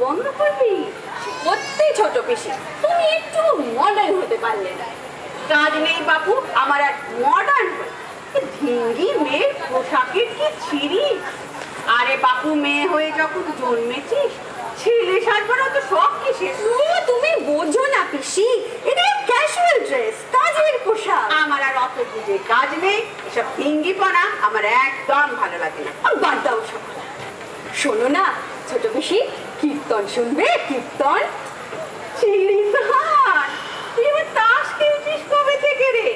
ভঙ্গ করবি? সত্যি ছোট পিসি, তুমি একটু মডার্ন হতে পারলে না। কাজ নেই বাপু আমার আর মডার্ন হয়ে, ঢিঙ্গি মেয়ের পোশাকের কি ছিঁড়ি। আরে বাপু, মেয়ে হয়ে যখন জন্মেছিস ছেলে সাজবার তো শখ কিসের? তুমি বোঝো না পিসি, এটা ক্যাজুয়াল ড্রেস, কাজের পোশাক। আমার আর অত বুঝে কাজ নেই, এসব ঢিঙ্গিপনা আমার একদম ভালো লাগে না। বাদ দাও সব। শোনো না ছোট পিসি, কীর্তন শুনবে? কীর্তন চিড়িতন। তুই এবার তাস খেলছিস কবে থেকে রে?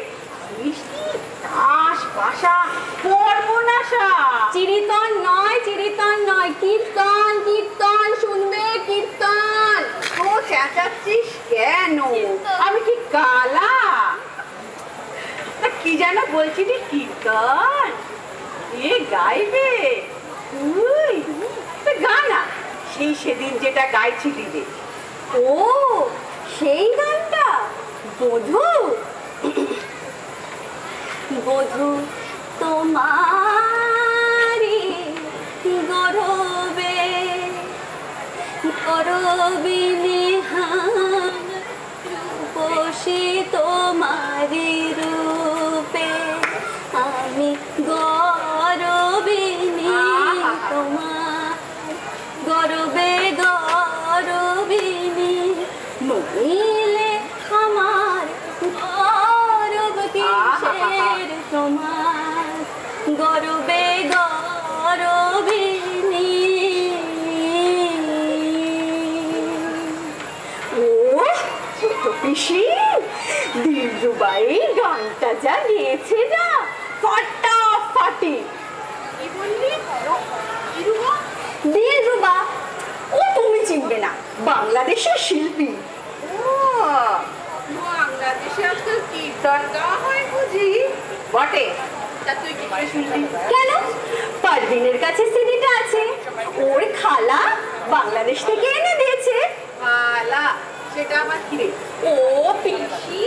মিষ্টি তাস পাশা সর্বনাশা। চিড়িতন নয়, চিড়িতন নয়, কীর্তন। কীর্তন শুনবে? কীর্তন। ও চেঁচাচ্ছিস কেন? আমি কি কালা? তা কি যেন বলছিলি? কীর্তন এ গাইবে তুই? গানা সেই সেদিন যেটা গাইছিলি রে। ও সেই গানটা? বধূ বধূ তোমারি গরবে গরবে নেহান বসে তোমারি রূপে আমি গরবিনী তোমার গরবে গরবিনী নইলে আমার গরব কিসের তোমার গরবে গরবিনী। ও ছোট পিসি, দিলরুবাই গানটা যা গেয়েছে না ফাটাফাটি। কি বললি? দিলরুবা, ও তুমি চিনবে না, বাংলাদেশের শিল্পী। ও বাংলাদেশে আজকাল কীর্তন গাওয়া হয় বুঝি? বটে। তা তুই কি করে শুনবি? কেন? পারভিনের কাছে সিডিটা আছে, ওর খালা বাংলাদেশ থেকে এনে দিয়েছে। খালা? সেটা আবার কি রে? ও পিসি,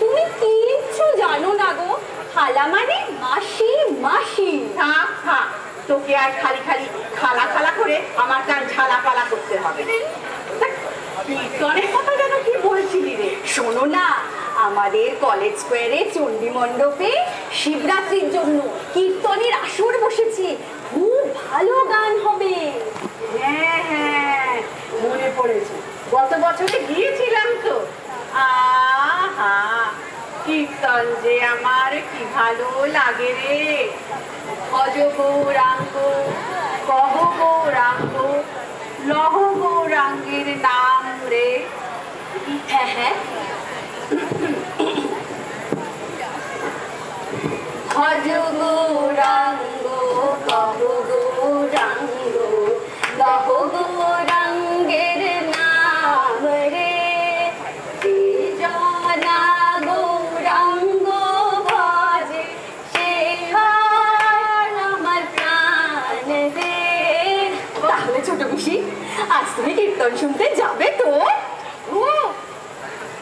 তুমি কিচ্ছু জানো না গো। খালা মানে মাসি। মাসি থাক থাক, তোকে আর খালি খালি খালা খালা করে আমার কান ঝালাপালা করতে হবে। কীর্তনের কথা যেন কি বলছিলি রে? শোনো না, আমাদের কলেজ স্কোয়ারে চণ্ডী মণ্ডপে শিবরাত্রির জন্য কীর্তনের আসর বসেছে, খুব ভালো গান হবে। হ্যাঁ হ্যাঁ মনে পড়েছে, গত বছরে গিয়েছিলাম তো। আহা, কীর্তন যে আমার কি ভালো লাগে রে। অজ গৌরাঙ্গ কহ গৌরাঙ্গ লহ গৌরাঙ্গের নাম রে। হ্যাঁ হ্যাঁ, ভজ গৌরাঙ্গ কহ গৌরাঙ্গ লহ গৌরাঙ্গের নাম রে। জনা গৌরাঙ্গ ভজে সে আমার প্রাণ রে। তাহলে ছোট পিসি, আজ তুমি কীর্তন শুনতে যাবে তো?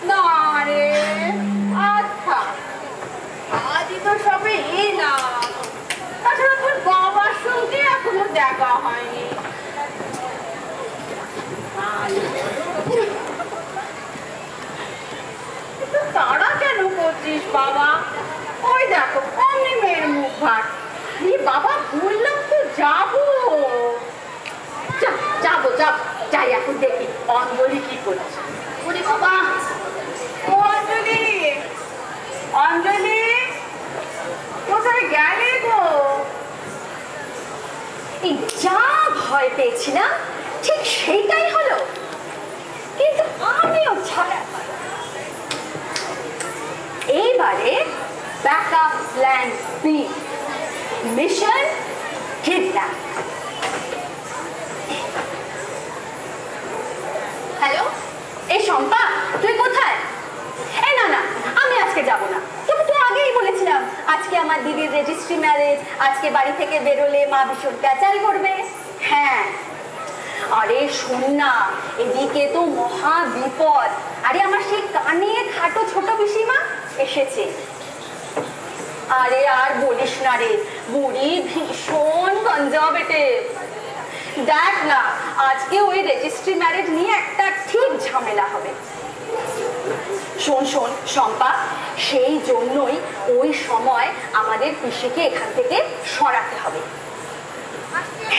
না রে, আচ্ছা আজই তো সবে এলাম, তাছাড়া তোর বাবার সঙ্গে এখনো দেখা হয়নি। তারা কেন করছিস বাবা? ওই দেখো অমনি মেয়ের মুখ ভাট। বাবা বললাম তো যাবো। যাবো যাবো, যাই এখন দেখি অঞ্জলি কি করছে। ওরে বাবা, অঞ্জলি অঞ্জলি কোথায় গেলে গো? এই যা ভয় পেয়েছিলাম ঠিক সেইটাই হলো, কিন্তু আমিও ছাড়া। এইবারে backup plan B, mission kidnap. Hello, এই শম্পা তুই কোথায়? এই না না, আমি আজকে যাব না। তোকে তো আগেই বলেছিলাম আজকে আমার দিদির রেজিস্ট্রি ম্যারেজ, আজকে বাড়ি থেকে বেরোলে মা ভীষণ ক্যাচাল করবে। হ্যাঁ, আরে শোন না, এদিকে তো মহা বিপদ। আরে আমার সেই কানে খাটো ছোট পিসিমা এসেছে। আরে আর বলিস না রে, বুড়ি ভীষণ গঞ্জা বেটে। দেখ না, আজকে ওই রেজিস্ট্রি ম্যারেজ নিয়ে একটা ঠিক ঝামেলা হবে। শোন শোন শম্পা, সেই জন্যই ওই সময় আমাদের পিসিকে এখান থেকে সরাতে হবে।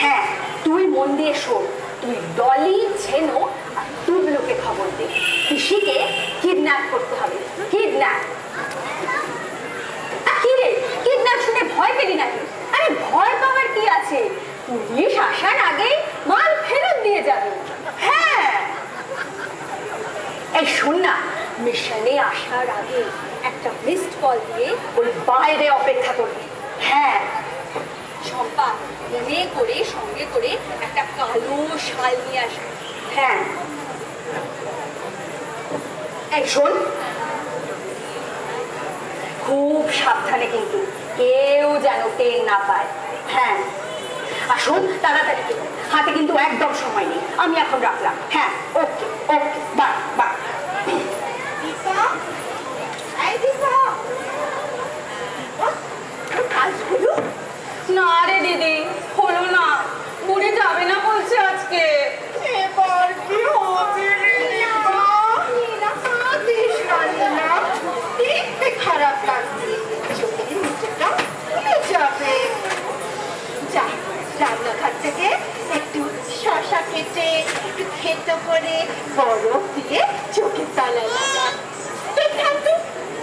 হ্যাঁ, তুই মন দিয়ে শোন, তুই ডলি, ছেনো আর টুবলুকে খবর দে, পিসিকে কিডন্যাপ করতে হবে। কিডন্যাপ? কি রে, কিডন্যাপ শুনে ভয় পেলি নাকি? আরে ভয় পাওয়ার কি আছে, পুলিশ আসার আগেই মাল ফেরত দিয়ে যাবে। হ্যাঁ, এই শোন না, মিশনে আসার আগে একটা মিসড কল দিয়ে ওই বাইরে অপেক্ষা করবি। হ্যাঁ শম্পা, মনে করে সঙ্গে করে একটা কালো শাল নিয়ে আসবে। হ্যাঁ, এই শোন, খুব সাবধানে কিন্তু, কেউ যেন টের না পায়। হ্যাঁ, আর শোন তাড়াতাড়ি, হাতে কিন্তু একদম সময় নেই, আমি এখন রাখলাম। হ্যাঁ, ওকে ওকে, বাই বাই। না রে দিদি, হলো না, বুড়ি যাবে না বলছে আজকে। এবার কি হবে রে? দেখতে খারাপ লাগছে, চোখের নিচেটা ফুলে যাবে। যা, রান্নাঘর থেকে একটু শশা কেটে একটু খেতো করে বরফ দিয়ে চোখের তলা লাগা। দেখলাম তো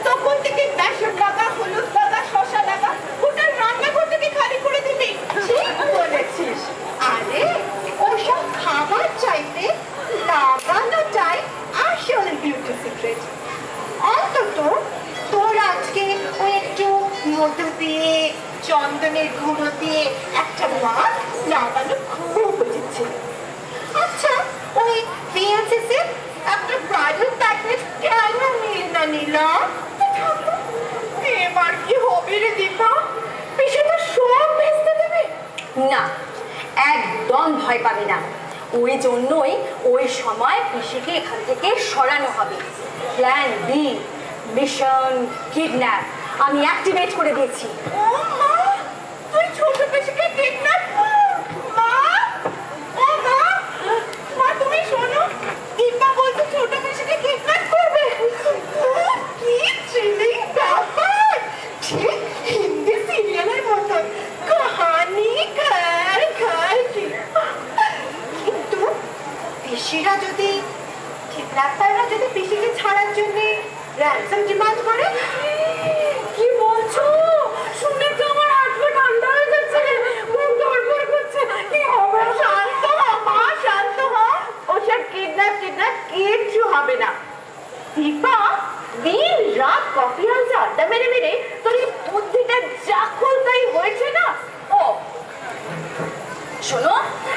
তখন থেকে বেসন লাগা, হলুদ লাগা, শশা লাগা, ওটা রান্নাঘর থেকে খালি করে দিবি। ঠিক বলেছিস। আরে ওসব খাবার চাইতে লাগানোটাই আসল বিউটি সিক্রেট। অন্তত তোর আজকে ওই একটু মধু দিয়ে, চন্দনের গুঁড়ো দিয়ে একটা মাছ লাগানো খুব বুঝেছে। আচ্ছা, ওই বিএসএসের একটা ব্রাইডাল প্যাকেজ কেন নিলে না নিলাম? এবার কি হবে রে দীপা? পিসে তো সব ভেস্তে দেবে। না, একদম ভয় পাবি না, ওই জন্যই ওই সময় পিসিকে এখান থেকে সরানো হবে। প্ল্যান বি, মিশন কিডন্যাপ, আমি অ্যাক্টিভেট করে দিয়েছি। ও মা, তুই ছোট পিসিকে কিডন্যাপ? মা, ও মা, মা তুমি শোনো, দীপা বলছে ছোট পিসিকে কিডন্যাপ করবে। কি থ্রিলিং ব্যাপার, ঠিক হিন্দি সিরিয়ালের মতন, কাহানি ঘর ঘর কি। কিন্তু পিসিরা যদি, কিডন্যাপাররা যদি পিসিকে ছাড়ার জন্য র‍্যানসম ডিমান্ড করে? কি বলছো? শুনে তো আমার হাত পা ঠান্ডা হয়ে যাচ্ছে, মুখ ধড়ফড় করছে। কি হবে? শান্ত হ মা, শান্ত হ। ওসব কিডন্যাপ কিচ্ছু হবে না। দীপা দিন রাত কফি হাউসে আড্ডা মেরে মেরে তোর এই বুদ্ধিটা জাখল তাই হয়েছে না। ও শোনো,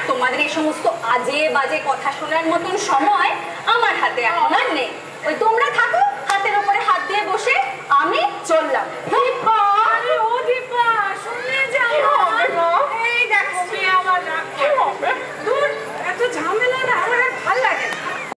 তোমাদের এই সমস্ত আজে বাজে কথা শোনার মতন সময় আমার হাতে এখন আর নেই। ওই তোমরা থাকো হাতের উপরে হাত দিয়ে বসে, আমি চললাম।